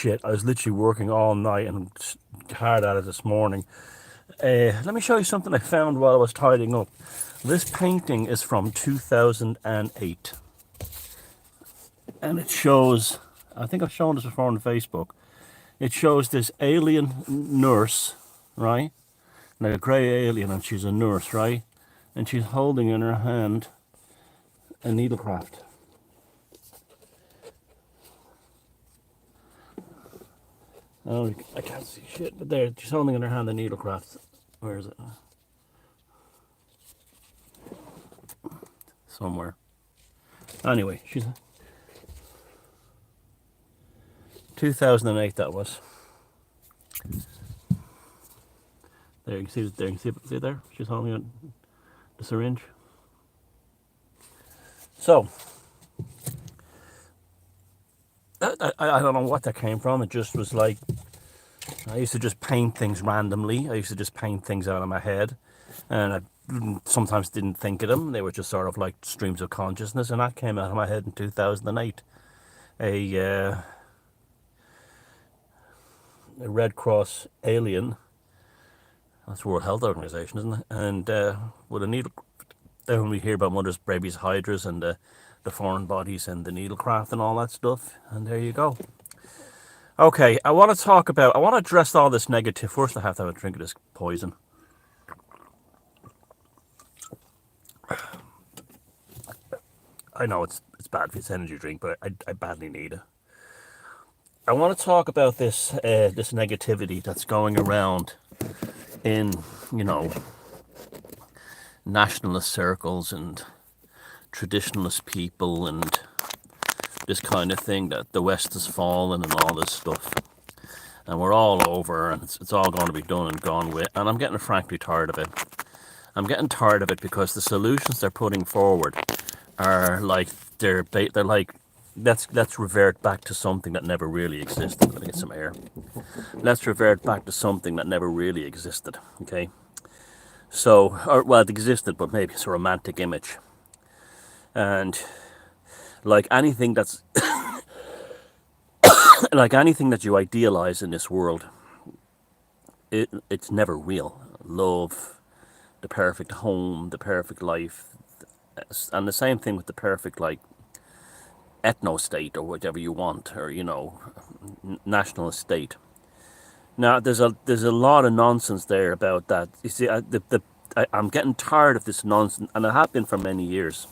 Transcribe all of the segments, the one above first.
shit. I was literally working all night and hard at it this morning. Let me show you something I found while I was tidying up. This painting is from 2008. And it shows, I think I've shown this before on Facebook. It shows this alien nurse, right? Like a grey alien, and she's a nurse, right? And she's holding in her hand a needlecraft. Oh, I can't see shit, but there, she's holding in her hand a needlecraft. Where is it? Somewhere. Anyway, she's 2008. That was. There you can see. There you can see there. She's holding the syringe. So I don't know what that came from. It just was like, I used to just paint things randomly. I used to just paint things out of my head, and I sometimes didn't think of them. They were just sort of like streams of consciousness, and that came out of my head in 2008. A Red Cross alien, that's World Health Organization, isn't it? And with a needle, then we hear about mothers, babies, hydras, and the foreign bodies and the needlecraft and all that stuff. And there you go. Okay, I want to address all this negative. First, I have to have a drink of this poison. I know it's bad for its energy drink, but I badly need it. I want to talk about this this negativity that's going around in, nationalist circles and traditionalist people and this kind of thing, that the West has fallen and all this stuff. And we're all over, and it's all going to be done and gone with. And I'm getting frankly tired of it. I'm getting tired of it because the solutions they're putting forward are like, they're like, let's revert back to something that never really existed. Let me get some air. Let's revert back to something that never really existed, okay? So, well, it existed, but maybe it's a romantic image. And like anything that's, like anything that you idealize in this world, it's never real. Love, the perfect home, the perfect life, and the same thing with the perfect, like, ethno-state or whatever you want, or nationalist state. Now there's a lot of nonsense there about that. You see, I'm getting tired of this nonsense, and I have been for many years.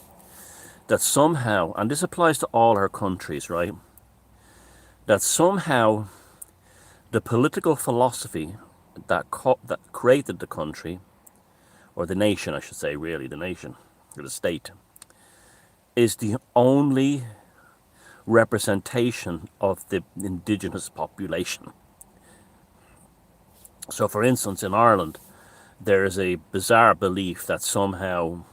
That somehow, and this applies to all our countries, right? That somehow the political philosophy that created the country, or the nation, I should say, really, the nation, or the state, is the only representation of the indigenous population. So, for instance, in Ireland, there is a bizarre belief that somehow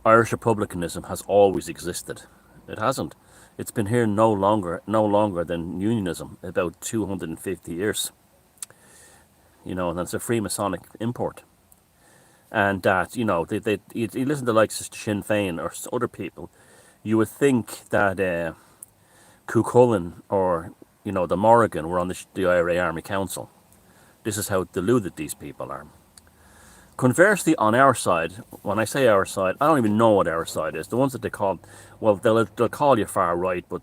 Irish republicanism has always existed. It hasn't. It's been here no longer than unionism, about 250 years. And it's a Freemasonic import. And that, you listen to like Sinn Féin or other people, you would think that Cuchulainn or, the Morrigan were on the IRA Army Council. This is how deluded these people are. Conversely, on our side, when I say our side, I don't even know what our side is. The ones that they call, well, they'll call you far right, but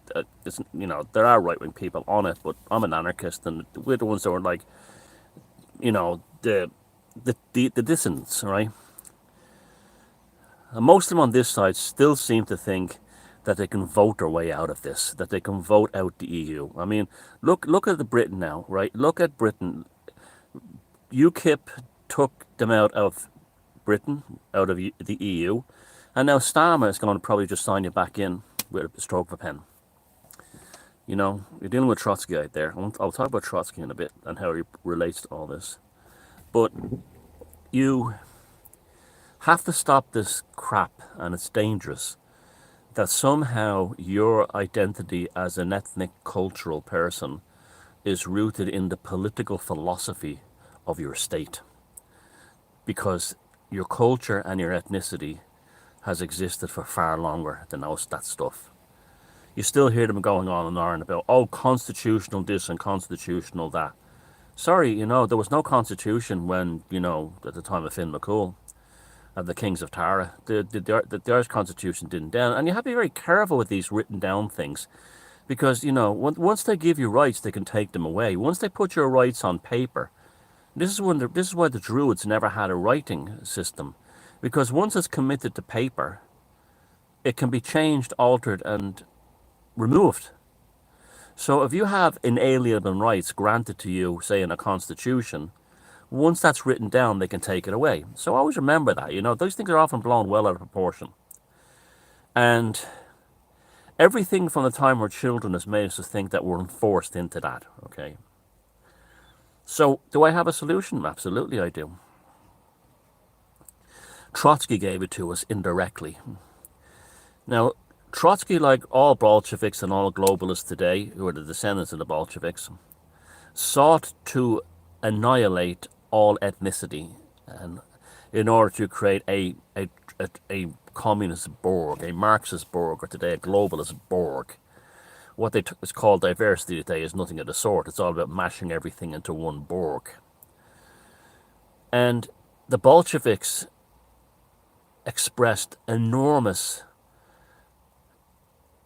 there are right-wing people on it. But I'm an anarchist, and we're the ones that are like, the dissidents, right? And most of them on this side still seem to think that they can vote their way out of this, that they can vote out the EU. I mean, look at the Britain now, right? Look at Britain. UKIP took them out of Britain, out of the EU, and now Starmer is going to probably just sign you back in with a stroke of a pen. You're dealing with Trotsky out there. I'll talk about Trotsky in a bit and how he relates to all this. But you have to stop this crap, and it's dangerous, that somehow your identity as an ethnic, cultural person is rooted in the political philosophy of your state. Because your culture and your ethnicity has existed for far longer than that stuff. You still hear them going on and on about, oh, constitutional this and constitutional that. Sorry, there was no constitution when, at the time of Finn McCool, of the Kings of Tara. The Irish Constitution didn't down. And you have to be very careful with these written down things because, once they give you rights, they can take them away. Once they put your rights on paper, this is why the Druids never had a writing system, because once it's committed to paper, it can be changed, altered, and removed. So if you have inalienable rights granted to you, say in a constitution, once that's written down, they can take it away. So always remember that. Those things are often blown well out of proportion. And everything from the time we're children has made us to think that we're enforced into that. Okay. So do I have a solution? Absolutely, I do. Trotsky gave it to us indirectly. Now, Trotsky, like all Bolsheviks and all globalists today, who are the descendants of the Bolsheviks, sought to annihilate all ethnicity, and in order to create a communist Borg, a Marxist Borg, or today a globalist Borg. What it's called diversity today is nothing of the sort. It's all about mashing everything into one Borg. And the Bolsheviks expressed enormous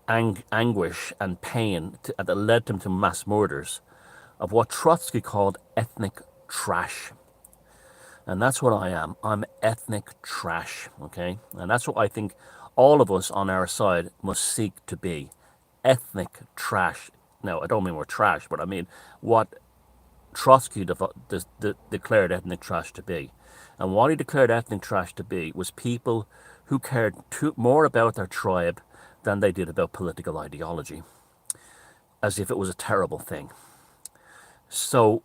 anguish and pain that led them to mass murders of what Trotsky called ethnic trash. And that's what I am. I'm ethnic trash, okay? And that's what I think all of us on our side must seek to be. Ethnic trash. Now, I don't mean we're trash, but I mean what Trotsky declared ethnic trash to be. And what he declared ethnic trash to be was people who cared more about their tribe than they did about political ideology, as if it was a terrible thing. So,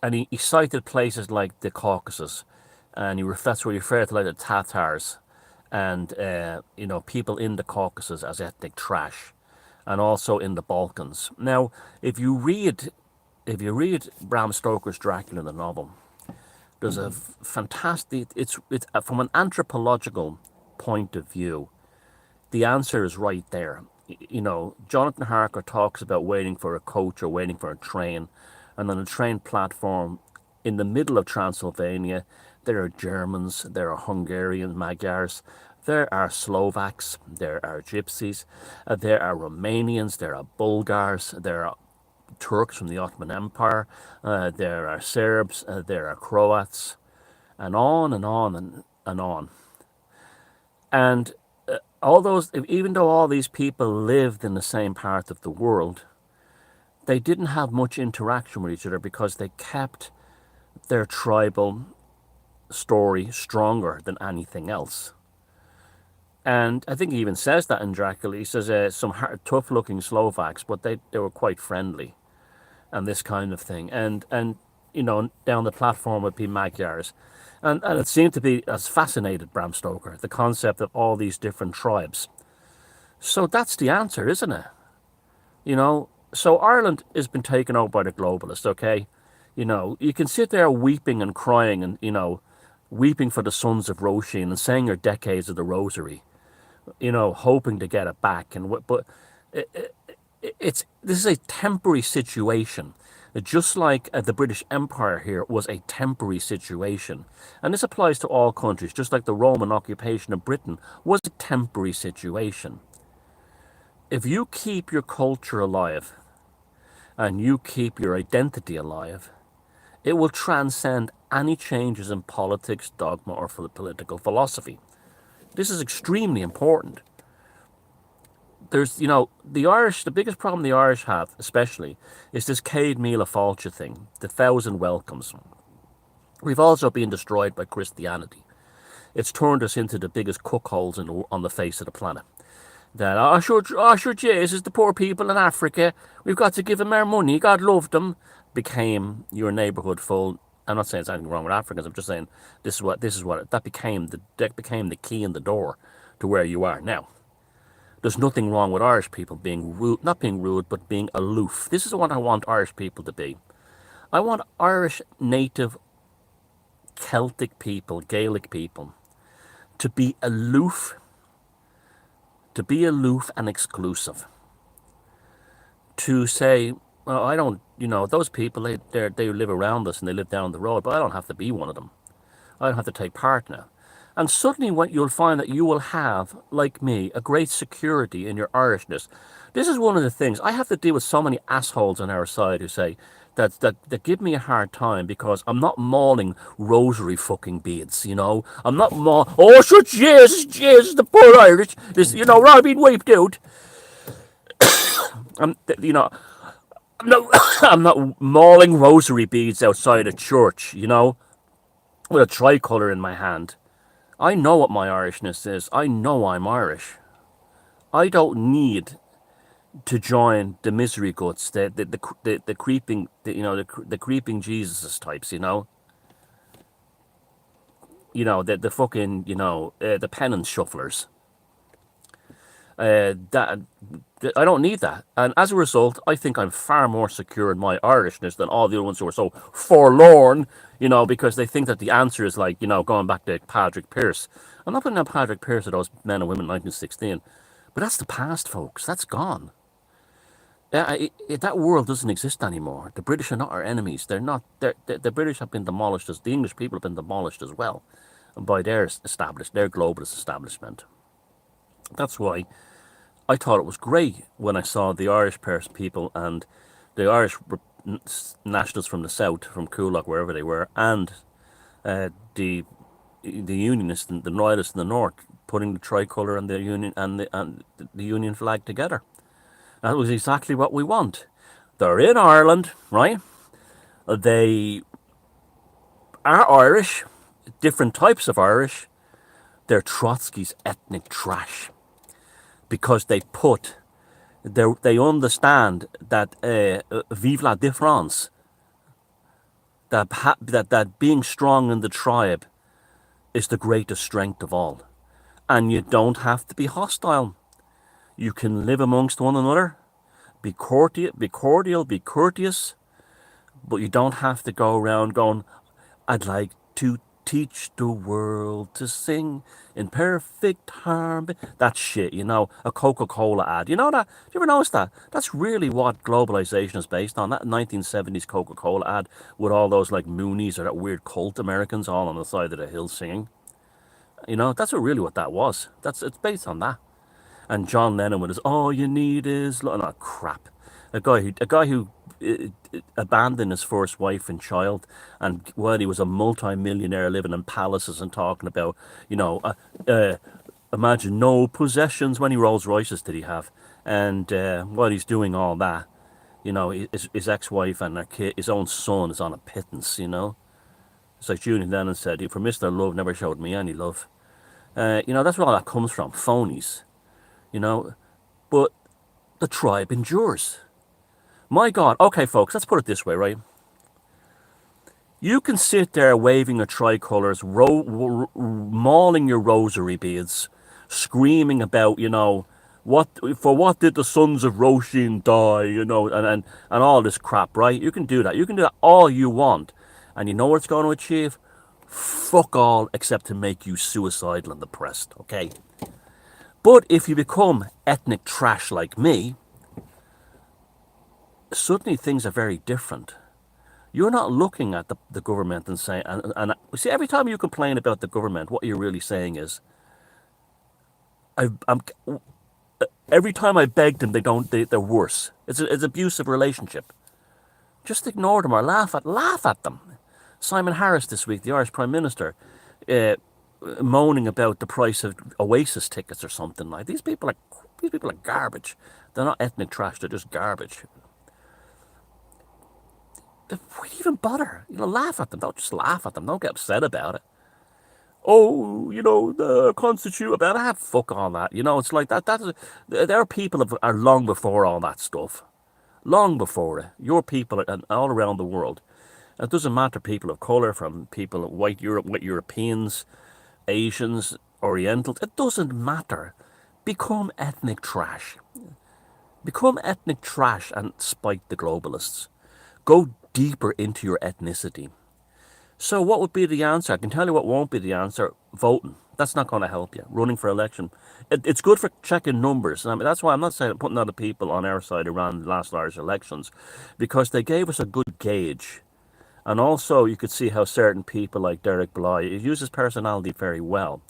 and he cited places like the Caucasus, and that's where he referred to like the Tatars, and people in the Caucasus as ethnic trash, and also in the Balkans. Now, if you read Bram Stoker's Dracula, the novel, there's a fantastic. It's from an anthropological point of view. The answer is right there. Jonathan Harker talks about waiting for a coach or waiting for a train, and on a train platform in the middle of Transylvania, there are Germans, there are Hungarians, Magyars, there are Slovaks, there are Gypsies, there are Romanians, there are Bulgars, there are Turks from the Ottoman Empire, there are Serbs, there are Croats, and on and on and on. And even though all these people lived in the same part of the world, they didn't have much interaction with each other because they kept their tribal story stronger than anything else. And I think he even says that in Dracula. He says some tough-looking Slovaks, but they were quite friendly, and this kind of thing. And down the platform would be Magyars. And it seemed to be as fascinated Bram Stoker, the concept of all these different tribes. So that's the answer, isn't it? So Ireland has been taken over by the globalists, okay? You can sit there weeping and crying and, weeping for the sons of Roisin and saying your decades of the rosary, hoping to get it back. But this is a temporary situation. Just like the British Empire here was a temporary situation. And this applies to all countries, just like the Roman occupation of Britain was a temporary situation. If you keep your culture alive and you keep your identity alive, it will transcend any changes in politics, dogma, or political philosophy. This is extremely important. There's, the Irish, the biggest problem the Irish have, especially, is this Céad Míle Fáilte thing, the 1,000 welcomes. We've also been destroyed by Christianity. It's turned us into the biggest cuckholes on the face of the planet. That, sure, Jesus, the poor people in Africa, we've got to give them our money, God loved them, became your neighbourhood full. I'm not saying there's anything wrong with Africans, I'm just saying that became the key in the door to where you are now. There's nothing wrong with Irish people being rude, not being rude, but being aloof. This is what I want Irish people to be. I want Irish native Celtic people, Gaelic people, to be aloof and exclusive. to say, well, I don't, those people, they live around us and they live down the road, but I don't have to be one of them. I don't have to take part now. And suddenly what you'll find that you will have, like me, a great security in your Irishness. This is one of the things. I have to deal with so many assholes on our side who say that give me a hard time because I'm not mauling rosary fucking beads, I'm not oh, sure, Jesus, the poor Irish. This, we're all being wiped out. I'm, I'm not, I'm not mauling rosary beads outside a church, with a tricolour in my hand. I know what my Irishness is. I know I'm Irish. I don't need to join the misery guts, the creeping, the creeping Jesus types, the fucking, the penance shufflers. That I don't need that, and as a result, I think I'm far more secure in my Irishness than all the other ones who are so forlorn, because they think that the answer is like, going back to Patrick Pearse. I'm not putting down Patrick Pearse or those men and women in 1916, but that's the past, folks. That's gone. That world doesn't exist anymore. The British are not our enemies. They're not. The British have been demolished, as the English people have been demolished as well, by their globalist establishment. That's why I thought it was great when I saw the Irish people and the Irish nationalists from the south, from Coolock, wherever they were, and the Unionists and the Royalists in the north putting the tricolour and the Union and the Union flag together. That was exactly what we want. They're in Ireland, right? They are Irish, different types of Irish. They're Trotsky's ethnic trash. Because they understand that vive la différence, that being strong in the tribe is the greatest strength of all. And you don't have to be hostile. You can live amongst one another, be cordial, be courteous, but you don't have to go around going, I'd like to teach the world to sing in perfect harmony. That shit, a Coca-Cola ad. You know that? Do you ever notice that? That's really what globalization is based on. That 1970s Coca-Cola ad with all those like Moonies or that weird cult Americans all on the side of the hill singing. That's really what that was. It's based on that. And John Lennon with his "All you need is love." Oh, crap. A guy who abandoned his first wife and child, and while he was a multi-millionaire living in palaces and talking about, imagine no possessions. Many Rolls Royces did he have? And while he's doing all that, his ex-wife and their kid, his own son, is on a pittance. It's like Julian Lennon said, "For Mr. Love never showed me any love." That's where all that comes from. Phonies. But the tribe endures. My God. Okay, folks, let's put it this way, right? You can sit there waving your tricolours, mauling your rosary beads, screaming about, what did the sons of Roshin die, and all this crap, right? You can do that. You can do that all you want. And you know what it's going to achieve? Fuck all, except to make you suicidal and depressed, okay? But if you become ethnic trash like me, suddenly things are very different. You're not looking at the government and saying, and see, every time you complain about the government, what you're really saying is, every time I beg them, they're worse. It's an abusive relationship. Just ignore them or laugh at them. Simon Harris this week, the Irish Prime Minister, moaning about the price of Oasis tickets or something like. These people are garbage. They're not ethnic trash. They're just garbage. Why even bother? Laugh at them. Don't just laugh at them. Don't get upset about it. Oh, the Constitution about that. Fuck all that. It's like that. There are people that are long before all that stuff. Long before it. Your people are all around the world. It doesn't matter people of colour, from people of white Europeans, Asians, Orientals. It doesn't matter. Become ethnic trash. Become ethnic trash and spite the globalists. Go deeper into your ethnicity. So what would be the answer? I can tell you what won't be the answer. Voting. That's not going to help you. Running for election, it's good for checking numbers. And I mean, that's why I'm not saying putting other people on our side around the last Irish elections, because they gave us a good gauge. And also, you could see how certain people like Derek Bly uses personality very well.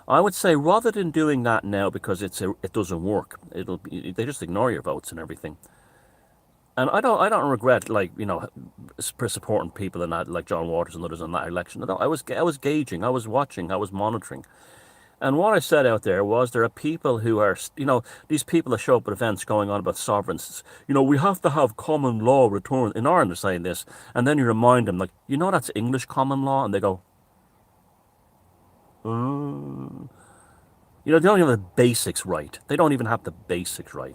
I would say rather than doing that now because it doesn't work, they just ignore your votes and everything. And I don't regret, like, supporting people in that, like John Waters and others in that election. No, I was gauging, I was watching, I was monitoring. And what I said out there was there are people who are, these people that show up at events going on about sovereigns. We have to have common law return. In Ireland, they're saying this. And then you remind them, like, that's English common law. And they go, they don't even have the basics right. They don't even have the basics right.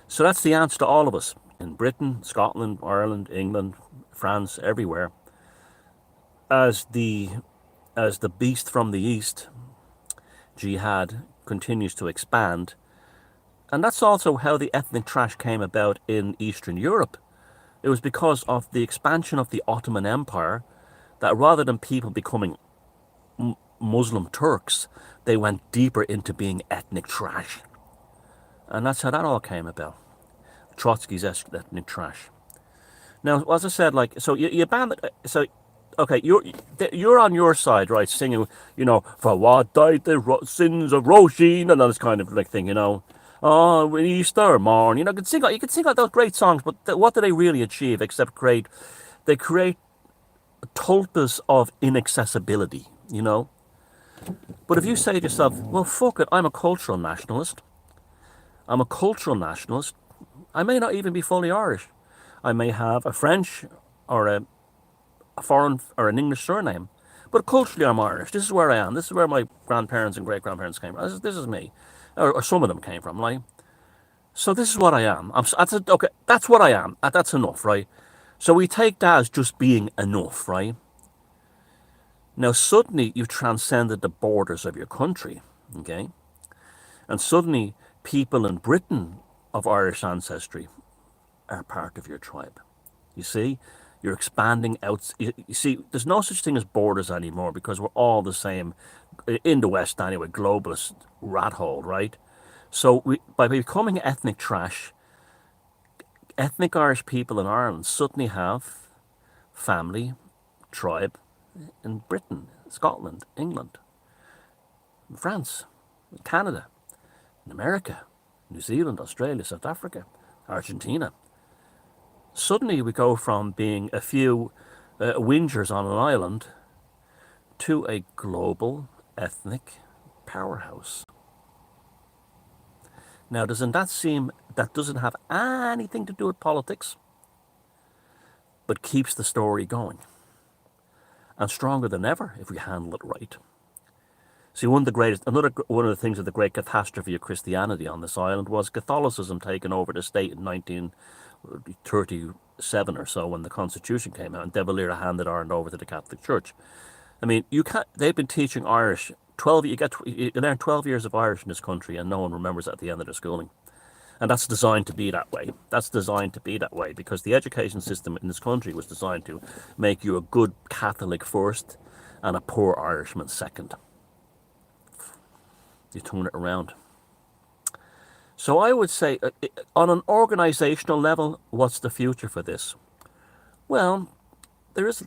So that's the answer to all of us in Britain, Scotland, Ireland, England, France, everywhere. As the beast from the east, jihad, continues to expand. And that's also how the ethnic trash came about in Eastern Europe. It was because of the expansion of the Ottoman Empire that rather than people becoming Muslim Turks, they went deeper into being ethnic trash. And that's how that all came about. Trotsky's ethnic trash. Now, as I said, like, so you ban it. So, okay, you're on your side, right? Singing, for what died the sins of Roisin, and all this kind of like thing, Oh, Easter morn, you can sing all those great songs, but what do they really achieve except they create tulpas of inaccessibility, But if you say to yourself, well, fuck it, I'm a cultural nationalist. I'm a cultural nationalist. I may not even be fully Irish. I may have a French or a foreign or an English surname. But culturally, I'm Irish. This is where I am. This is where my grandparents and great-grandparents came from. This is me. Or some of them came from, right? So this is what I am. Okay, that's what I am. That's enough, right? So we take that as just being enough, right? Now, suddenly, you've transcended the borders of your country, okay? And suddenly, people in Britain of Irish ancestry are part of your tribe. You see, you're expanding out. You see, there's no such thing as borders anymore because we're all the same, in the West anyway, globalist rat hole, right? So by becoming ethnic trash, ethnic Irish people in Ireland suddenly have family, tribe in Britain, Scotland, England, France, Canada, in America, New Zealand, Australia, South Africa, Argentina. Suddenly we go from being a few whingers on an island to a global ethnic powerhouse. Now, doesn't that seem that doesn't have anything to do with politics, but keeps the story going? And stronger than ever if we handle it right. See, one of the things of the great catastrophe of Christianity on this island was Catholicism taking over the state in 1937 or so when the Constitution came out and De Valera handed Ireland over to the Catholic Church. I mean, you can't. They've been teaching Irish 12. You learn 12 years of Irish in this country, and no one remembers at the end of their schooling. And that's designed to be that way. That's designed to be that way because the education system in this country was designed to make you a good Catholic first and a poor Irishman second. You turn it around. So I would say, on an organizational level, what's the future for this? Well, there's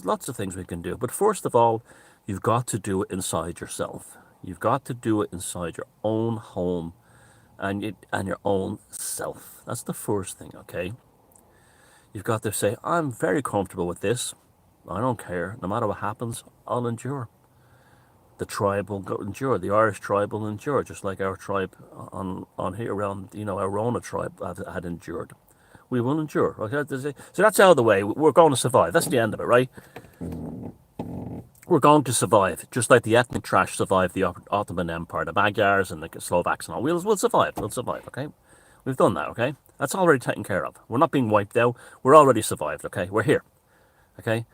lots of things we can do. But first of all, you've got to do it inside yourself. You've got to do it inside your own home and your own self. That's the first thing, okay? You've got to say, I'm very comfortable with this. I don't care. No matter what happens, I'll endure. The tribe will endure. The Irish tribe will endure, just like our tribe on here around, our Rona tribe had endured. We will endure. Okay? So that's out of the way. We're going to survive. That's the end of it, right? We're going to survive, just like the ethnic trash survived the Ottoman Empire, the Magyars and the Slovaks and all. We'll survive. We'll survive, okay? We've done that, okay? That's already taken care of. We're not being wiped out. We're already survived, okay? We're here, okay?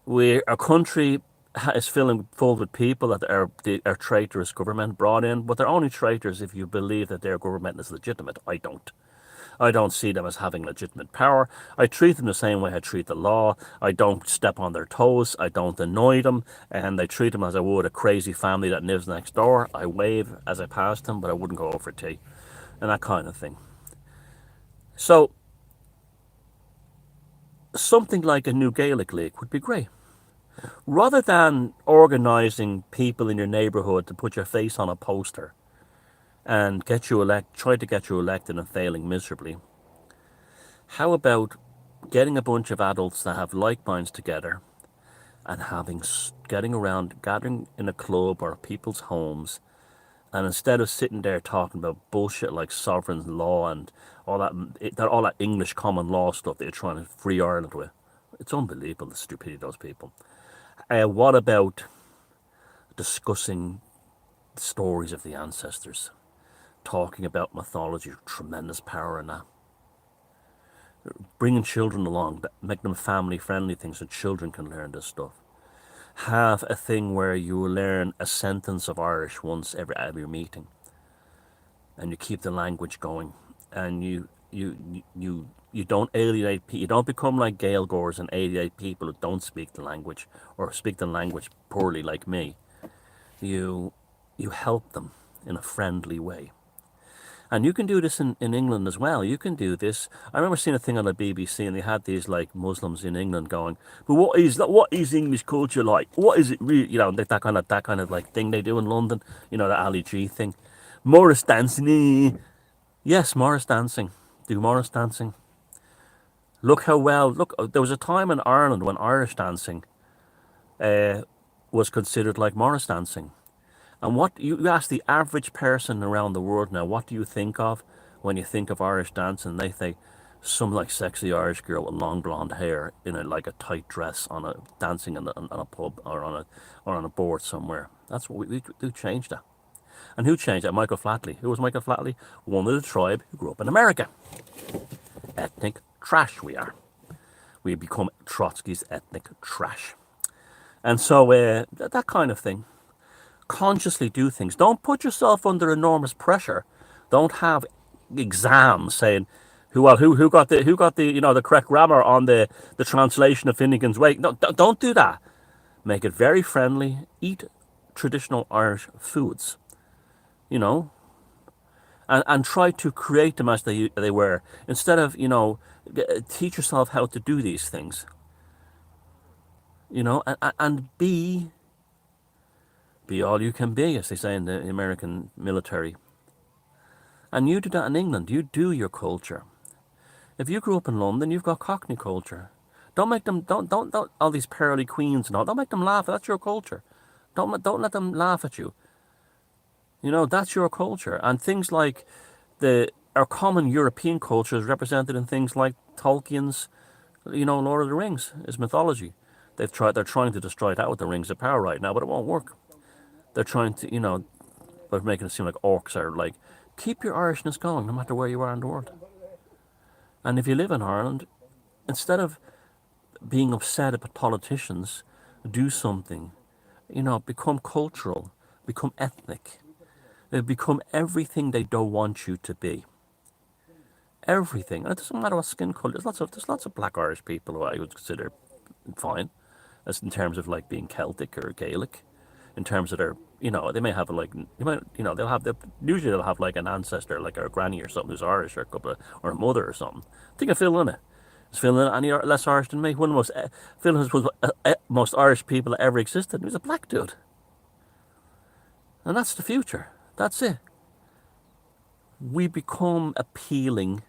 Our country is full with people that are traitorous government brought in, but they're only traitors if you believe that their government is legitimate. I don't. I don't see them as having legitimate power. I treat them the same way I treat the law. I don't step on their toes. I don't annoy them. And I treat them as I would a crazy family that lives next door. I wave as I pass them, but I wouldn't go over for tea. And that kind of thing. So something like a new Gaelic League would be great. Rather than organising people in your neighbourhood to put your face on a poster and try to get you elected and failing miserably, how about getting a bunch of adults that have like minds together and gathering in a club or people's homes, and instead of sitting there talking about bullshit like sovereign law and all that English common law stuff that you're trying to free Ireland with, it's unbelievable the stupidity of those people. What about discussing the stories of the ancestors, talking about mythology, tremendous power in that, bringing children along, make them family-friendly things so children can learn this stuff. Have a thing where you learn a sentence of Irish once every meeting, and you keep the language going, and you don't alienate people. You don't become like Gaeilgeoirs and alienate people who don't speak the language or speak the language poorly like me. You help them in a friendly way. And you can do this in England as well. You can do this. I remember seeing a thing on the BBC, and they had these like Muslims in England going, "But what is English culture like? What is it really?" You know, that kind of like thing they do in London. You know, the Ali G thing, Morris dancing. Yes, Morris dancing. Do Morris dancing. Look how well. Look, there was a time in Ireland when Irish dancing was considered like Morris dancing. And what you ask the average person around the world now, what do you think of when you think of Irish dance? And they think some like sexy Irish girl with long blonde hair in like a tight dress dancing on a pub or on a board somewhere. That's what we changed that. And who changed that? Michael Flatley. Who was Michael Flatley? One of the tribe who grew up in America. Ethnic trash we are. We become Trotsky's ethnic trash. And so that kind of thing. Consciously do things. Don't put yourself under enormous pressure. Don't have exams saying who got the the correct grammar on the translation of Finnegan's Wake. No, don't do that. Make it very friendly. Eat traditional Irish foods, and try to create them as they were. Instead of teach yourself how to do these things. And be all you can be, as they say in the American military. And you do that in England. You do your culture. If you grew up in London, you've got Cockney culture. Don't make them don't all these pearly queens and all. Don't make them laugh. That's your culture. Don't let them laugh at you. That's your culture. And things like our common European culture is represented in things like Tolkien's, Lord of the Rings is mythology. They're trying to destroy that with the Rings of Power right now, but it won't work. They're trying to, but making it seem like orcs are like, keep your Irishness going no matter where you are in the world. And if you live in Ireland, instead of being upset about politicians, do something. Become cultural, become ethnic, become everything they don't want you to be. Everything. And it doesn't matter what skin color. There's lots of black Irish people who I would consider fine, as in terms of like being Celtic or Gaelic. In terms of their, they may have usually they'll have like an ancestor, like a granny or something who's Irish, or or a mother or something. Think of Phil Lynott. Is Phil Lynott any less Irish than me? One of the Phil was most Irish people that ever existed. He was a black dude. And that's the future. That's it. We become appealing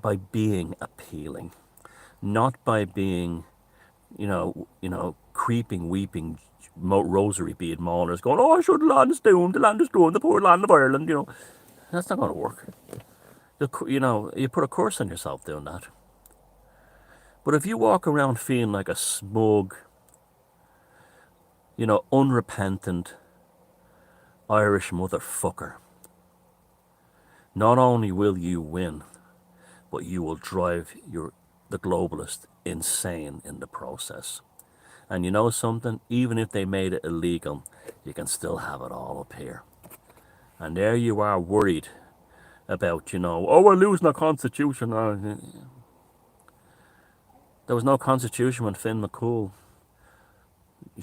by being appealing, not by being, creeping, weeping, rosary bead maulers going, "Oh, sure, the land is doomed, the poor land of Ireland," That's not going to work. You put a curse on yourself doing that. But if you walk around feeling like a smug, unrepentant Irish motherfucker, not only will you win, but you will drive the globalist insane in the process. And you know something? Even if they made it illegal, you can still have it all up here. And there you are worried about, oh, we're losing our constitution. There was no constitution when Finn McCool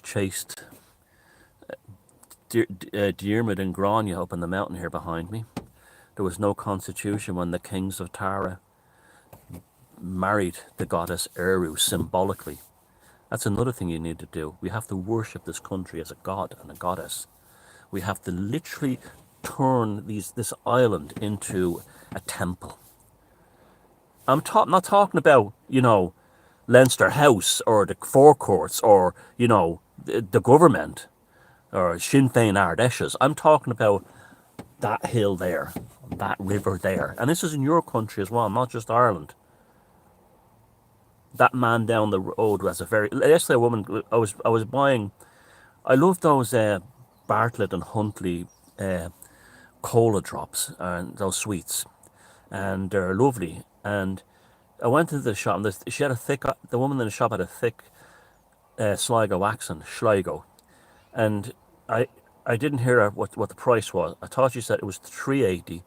chased Diarmid and Grania up in the mountain here behind me. There was no constitution when the kings of Tara married the goddess Eru symbolically. That's another thing you need to do. We have to worship this country as a god and a goddess. We have to literally turn this island into a temple. I'm not talking about, Leinster House or the forecourts or, the government or Sinn Féin Ardèches. I'm talking about that hill there, that river there. And this is in your country as well, not just Ireland. That man down the road was yesterday a woman, I was buying, I love those Bartlett and Huntley cola drops and those sweets. And they're lovely. And I went into the shop, and she had the woman in the shop had a thick Sligo accent, Sligo. And I didn't hear her what the price was. I thought she said it was 3.80.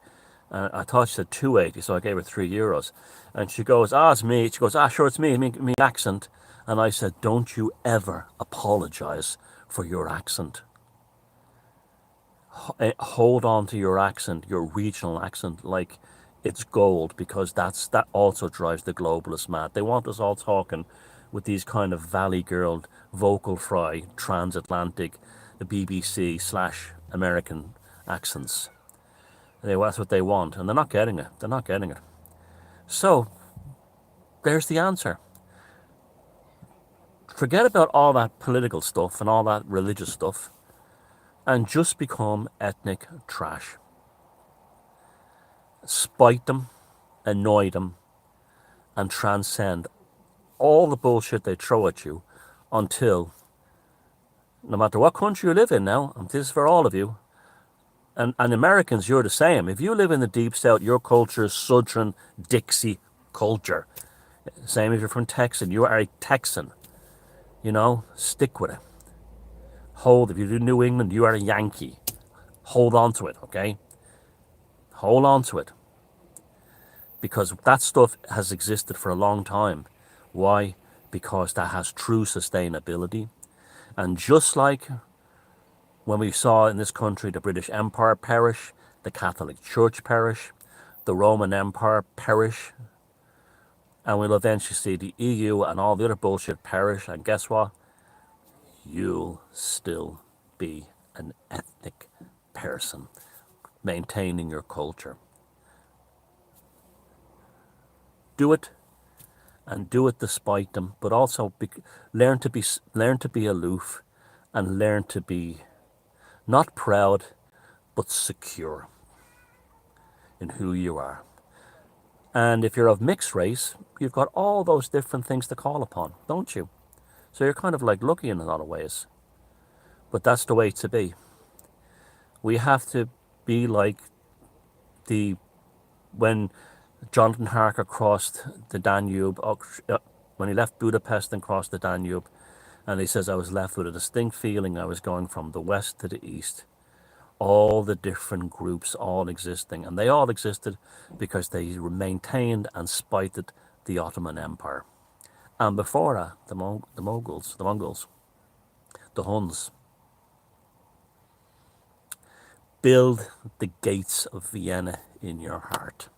I thought she said 2.80, so I gave her €3. And she goes, it's me. She goes, sure, it's me accent. And I said, don't you ever apologize for your accent. Hold on to your accent, your regional accent, like it's gold, because that also drives the globalists mad. They want us all talking with these kind of Valley Girl, vocal fry, transatlantic, the BBC/American accents. That's what they want, and they're not getting it. They're not getting it. So, there's the answer. Forget about all that political stuff and all that religious stuff, and just become ethnic trash. Spite them, annoy them, and transcend all the bullshit they throw at you until, no matter what country you live in now, and this is for all of you, and Americans, you're the same. If you live in the Deep South, your culture is Southern Dixie culture. Same if you're from Texas, you are a Texan. Stick with it. If you do New England, you are a Yankee. Hold on to it, okay? Hold on to it. Because that stuff has existed for a long time. Why? Because that has true sustainability. And just like when we saw in this country the British Empire perish, the Catholic Church perish, the Roman Empire perish, and we'll eventually see the EU and all the other bullshit perish, and guess what? You'll still be an ethnic person, maintaining your culture. Do it, and do it despite them, but also learn to be aloof, and learn to be not proud, but secure in who you are. And if you're of mixed race, you've got all those different things to call upon, don't you? So you're kind of like lucky in a lot of ways. But that's the way to be. We have to be like when Jonathan Harker crossed the Danube, when he left Budapest and crossed the Danube, and he says, I was left with a distinct feeling I was going from the west to the east. All the different groups all existing, and they all existed because they maintained and spited the Ottoman Empire. And before that, the Mongols, the Huns. Build the gates of Vienna in your heart.